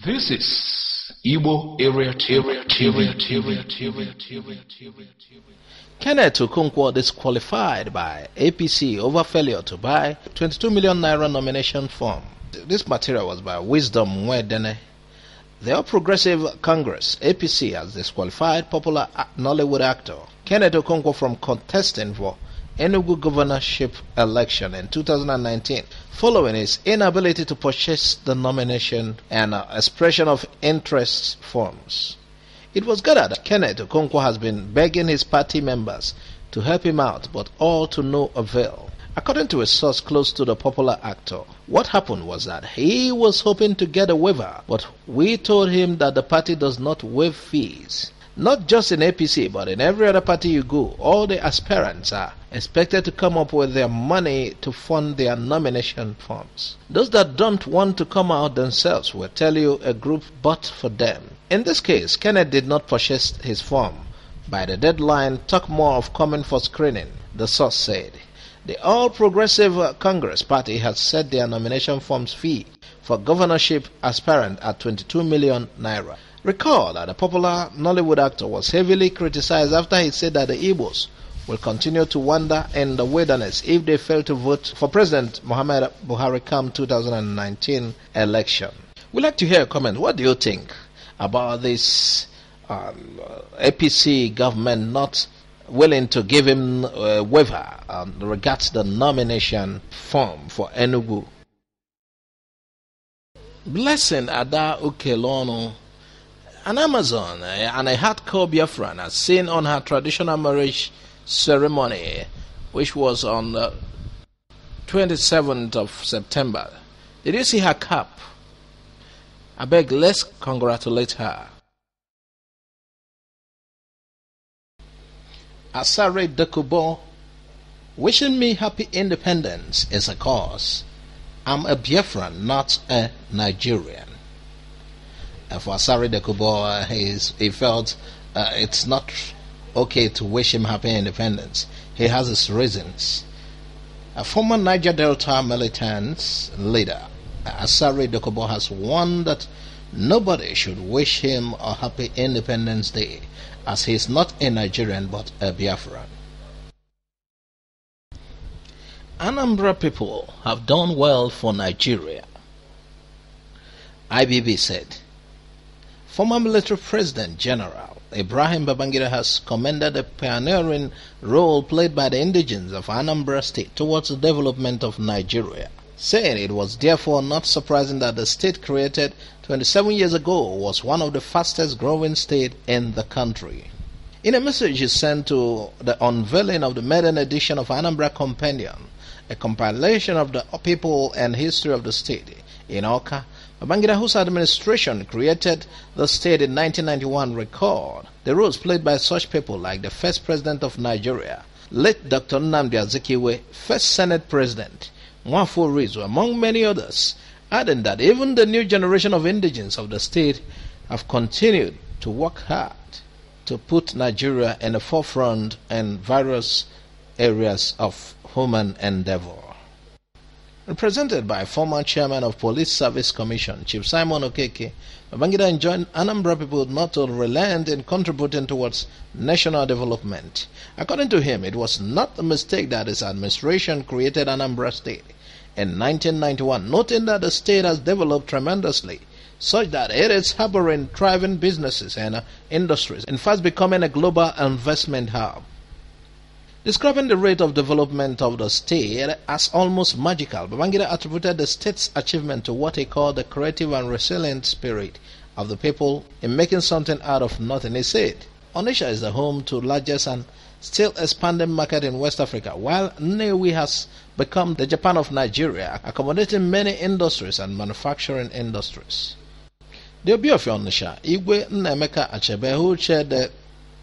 This is Igbo Area Kenneth Okonkwo disqualified by APC over failure to buy 22 million naira nomination form. This material was by Wisdom Mwedene. The All Progressive Congress, APC, has disqualified popular Nollywood actor Kenneth Okonkwo from contesting for Enugu governorship election in 2019 following his inability to purchase the nomination and expression of interest forms. It was gathered that Kenneth Okonkwo has been begging his party members to help him out, but all to no avail. According to a source close to the popular actor, what happened was that he was hoping to get a waiver, but we told him that the party does not waive fees. Not just in APC, but in every other party you go, all the aspirants are expected to come up with their money to fund their nomination forms. Those that don't want to come out themselves will tell you a group bought for them. In this case, Kenneth did not purchase his form. By the deadline, talk more of coming for screening, the source said. The All Progressive Congress Party has set their nomination forms fee for governorship aspirant at 22 million naira. Recall that the popular Nollywood actor was heavily criticized after he said that the Igbos will continue to wander in the wilderness if they fail to vote for President Muhammad Buhari come 2019 election. We'd like to hear a comment. What do you think about this APC government not willing to give him a waiver regards the nomination form for Enugu? Blessing Ada Ukelono, an Amazon and a hardcore Biafran, has seen on her traditional marriage ceremony, which was on the 27th of September. Did you see her cap? I beg, let's congratulate her. Asare Dokubo, wishing me happy independence is a cause. I'm a Biafran, not a Nigerian. And for Asare Dokubo, he felt it's not okay to wish him happy independence. He has his reasons. A former Niger Delta militant leader, Asare Dokubo, has warned that nobody should wish him a happy Independence Day, as he is not a Nigerian but a Biafran. Anambra people have done well for Nigeria, IBB said. Former military President General Ibrahim Babangida has commended the pioneering role played by the indigenes of Anambra State towards the development of Nigeria, saying it was therefore not surprising that the state created 27 years ago was one of the fastest growing states in the country. In a message he sent to the unveiling of the maiden edition of Anambra Companion, a compilation of the people and history of the state, in Awka, Babangida, whose administration created the state in 1991, recalled the roles played by such people like the first president of Nigeria, late Dr. Nnamdi Azikiwe, first Senate President, Nwafo Rizu, among many others, adding that even the new generation of indigenes of the state have continued to work hard to put Nigeria in the forefront in various areas of human endeavor. Represented by former chairman of Police Service Commission, Chief Simon Okeke, Babangida enjoined Anambra people not to relent in contributing towards national development. According to him, it was not a mistake that his administration created Anambra State in 1991, noting that the state has developed tremendously, such that it is harboring thriving businesses and industries, in fact becoming a global investment hub. Describing the rate of development of the state as almost magical, Babangida attributed the state's achievement to what he called the creative and resilient spirit of the people in making something out of nothing. He said, Onitsha is the home to the largest and still expanding market in West Africa, while Nnewi has become the Japan of Nigeria, accommodating many industries and manufacturing industries. The Obi of Onitsha, Igwe Nnaemeka Achebe, who chaired the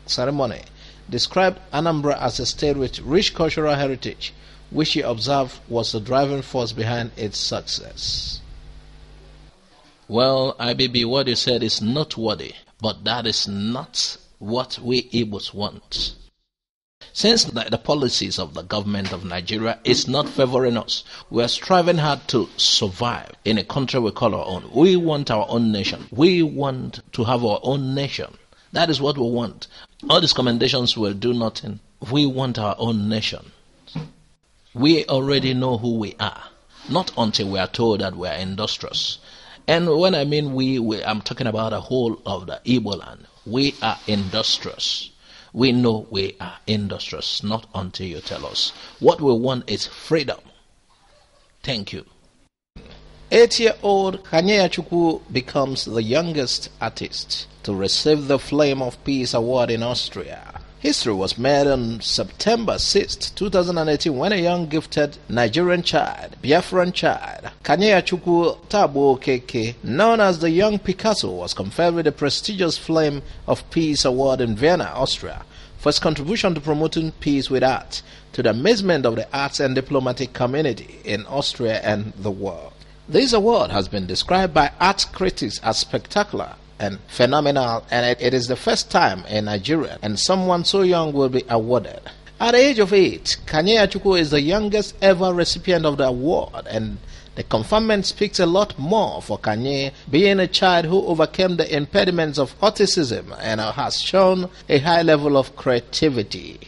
ceremony, described Anambra as a state with rich cultural heritage, which he observed was the driving force behind its success. Well, IBB, what you said is noteworthy, but that is not what we Igbos want. Since the policies of the government of Nigeria is not favoring us, we are striving hard to survive in a country we call our own. We want our own nation. We want to have our own nation. That is what we want. All these commendations will do nothing. We want our own nation. We already know who we are, not until we are told that we are industrious. And when I mean I'm talking about the whole of the Igbo land. We are industrious. We know we are industrious, not until you tell us. What we want is freedom. Thank you. 8-year-old Kanye Chukwu becomes the youngest artist to receive the Flame of Peace Award in Austria. History was made on September 6, 2018 when a young gifted Nigerian child, Biafran child, Kanye Chukwu Tabo Keke, known as the Young Picasso, was conferred with the prestigious Flame of Peace Award in Vienna, Austria, for his contribution to promoting peace with art, to the amazement of the arts and diplomatic community in Austria and the world. This award has been described by art critics as spectacular and phenomenal, and it is the first time a Nigerian and someone so young will be awarded. At the age of 8, Kanye Chukwu is the youngest ever recipient of the award, and the conferment speaks a lot more for Kanye being a child who overcame the impediments of autism and has shown a high level of creativity.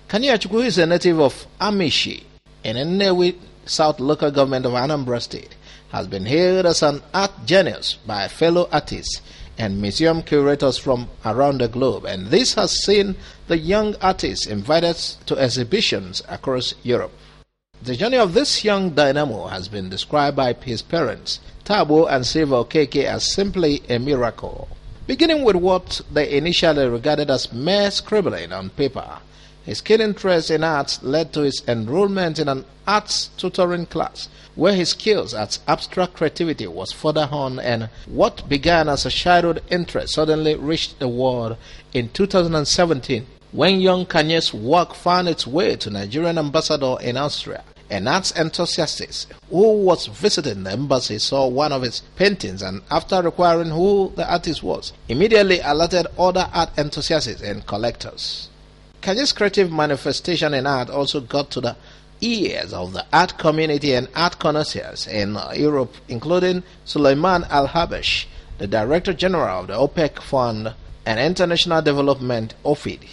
Kanye Chukwu is a native of Amishi in Nnewi South local government of Anambra State, has been hailed as an art genius by fellow artists and museum curators from around the globe, and this has seen the young artists invited to exhibitions across Europe. The journey of this young dynamo has been described by his parents, Tabo and Silva Okeke, as simply a miracle. Beginning with what they initially regarded as mere scribbling on paper, his keen interest in arts led to his enrollment in an arts tutoring class, where his skills at abstract creativity was further honed, and what began as a childhood interest suddenly reached the world in 2017, when young Kanye's work found its way to Nigerian ambassador in Austria. An arts enthusiast who was visiting the embassy saw one of his paintings, and after inquiring who the artist was, immediately alerted other art enthusiasts and collectors. Kanye's creative manifestation in art also got to the ears of the art community and art connoisseurs in Europe, including Suleiman Al-Habesh, the Director General of the OPEC Fund and International Development (OFID),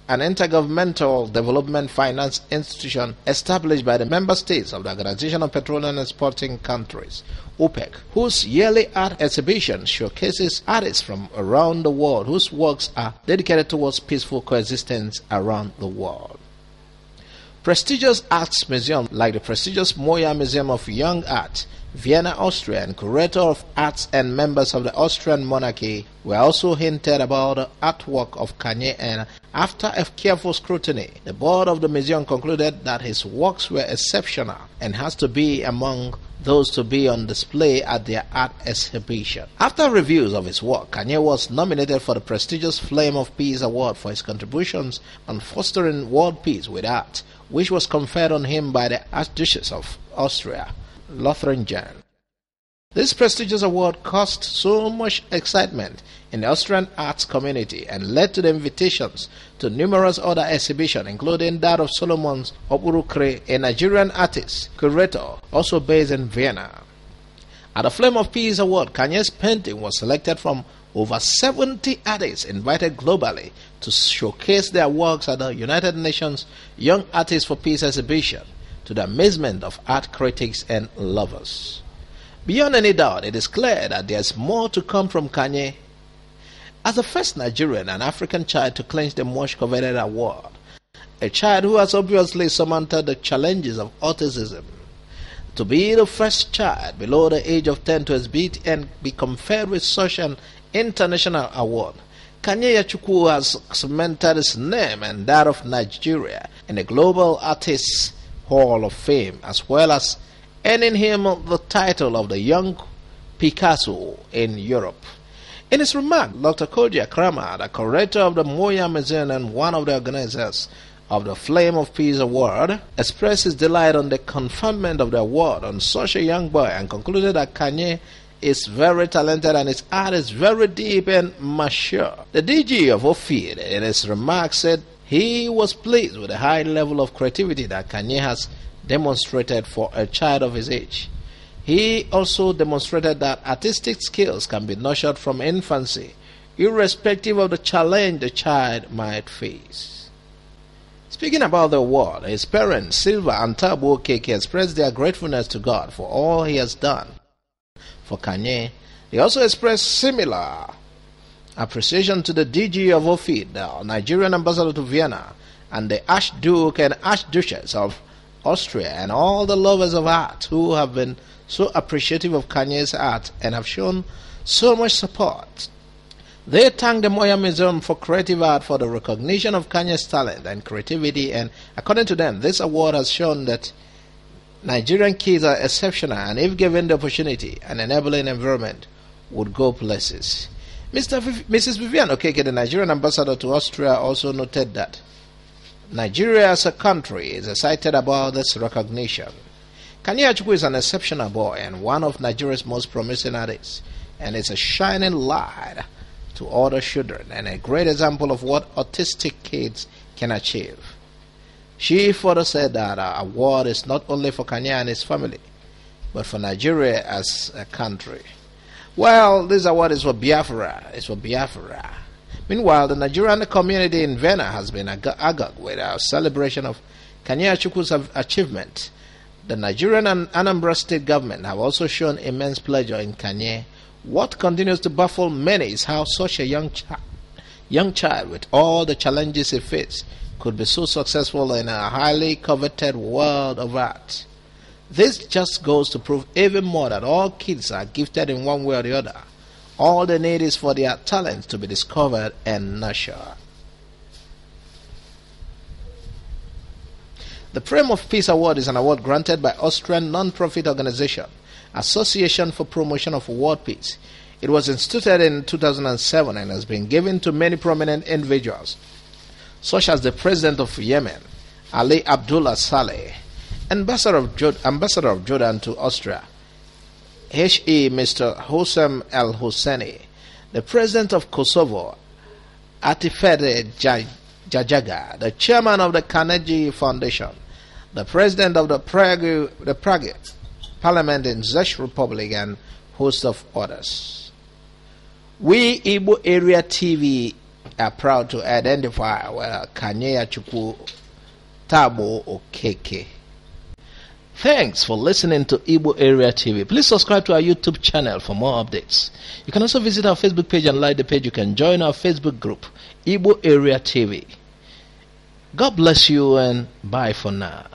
an intergovernmental development finance institution established by the member states of the Organization of Petroleum Exporting Countries, OPEC, whose yearly art exhibition showcases artists from around the world whose works are dedicated towards peaceful coexistence around the world. Prestigious arts museums like the prestigious Moya Museum of Young Art, Vienna, Austria, and curator of arts and members of the Austrian monarchy were also hinted about the artwork of Kanye, and after a careful scrutiny, the board of the museum concluded that his works were exceptional and has to be among those to be on display at their art exhibition. After reviews of his work, Kanye was nominated for the prestigious Flame of Peace Award for his contributions on fostering world peace with art, which was conferred on him by the Archduchess of Austria, Lothringen. This prestigious award caused so much excitement in the Austrian arts community and led to the invitations to numerous other exhibitions, including that of Solomon Oburukre, a Nigerian artist, curator, also based in Vienna. At the Flame of Peace Award, Kanye's painting was selected from over 70 artists invited globally to showcase their works at the United Nations Young Artists for Peace exhibition, to the amazement of art critics and lovers. Beyond any doubt, it is clear that there is more to come from Kanye. As the first Nigerian and African child to clinch the much coveted award, a child who has obviously surmounted the challenges of autism, to be the first child below the age of 10 to exhibit and be conferred with such an international award, Kanye Chukwu has cemented his name and that of Nigeria in the Global Artists Hall of Fame, as well as earning him the title of the Young Picasso in Europe. In his remark, Dr. Koja Kramer, the curator of the Moya Museum and one of the organizers of the Flame of Peace Award, expressed his delight on the conferment of the award on such a young boy and concluded that Kanye is very talented and his art is very deep and mature. The DG of OFID in his remarks said He was pleased with the high level of creativity that Kanye has demonstrated for a child of his age. He also demonstrated that artistic skills can be nurtured from infancy, irrespective of the challenge the child might face. Speaking about the award, his parents, Silva and Thabo Okeke, expressed their gratefulness to God for all he has done for Kanye. They also expressed similar appreciation to the DG of OFID, the Nigerian ambassador to Vienna, and the Archduke and Archduchess of Austria, and all the lovers of art who have been so appreciative of Kanye's art and have shown so much support. They thanked the Moya Museum for Creative Art for the recognition of Kanye's talent and creativity, and according to them, this award has shown that Nigerian kids are exceptional, and if given the opportunity and enabling environment, would go places. Mrs. Vivian Okeke, the Nigerian ambassador to Austria, also noted that Nigeria as a country is excited about this recognition. Kanye Achukwu is an exceptional boy and one of Nigeria's most promising artists, and is a shining light to other children and a great example of what autistic kids can achieve. She further said that our award is not only for Kanye and his family, but for Nigeria as a country. Well, this award is for Biafra. It's for Biafra. Meanwhile, the Nigerian community in Vienna has been agog with a celebration of Kanye Achukwu's achievement. The Nigerian and Anambra state government have also shown immense pleasure in Kanye. What continues to baffle many is how such a young child with all the challenges he faced could be so successful in a highly coveted world of art. This just goes to prove even more that all kids are gifted in one way or the other. All they need is for their talents to be discovered and nurtured. The Frame of Peace Award is an award granted by Austrian non-profit organization, Association for Promotion of World Peace. It was instituted in 2007 and has been given to many prominent individuals, such as the President of Yemen, Ali Abdullah Saleh, Ambassador of Jordan to Austria, H.E. Mr. Hossam El Hosseini, the President of Kosovo, Atifete Jajaga, the Chairman of the Carnegie Foundation, the President of the Prague Parliament in Czech Republic, and host of others. We Igbo Area TV are proud to identify Kanye Achukwu Thabo Okeke. Thanks for listening to Igbo Area TV. Please subscribe to our YouTube channel for more updates. You can also visit our Facebook page and like the page. You can join our Facebook group, Igbo Area TV. God bless you and bye for now.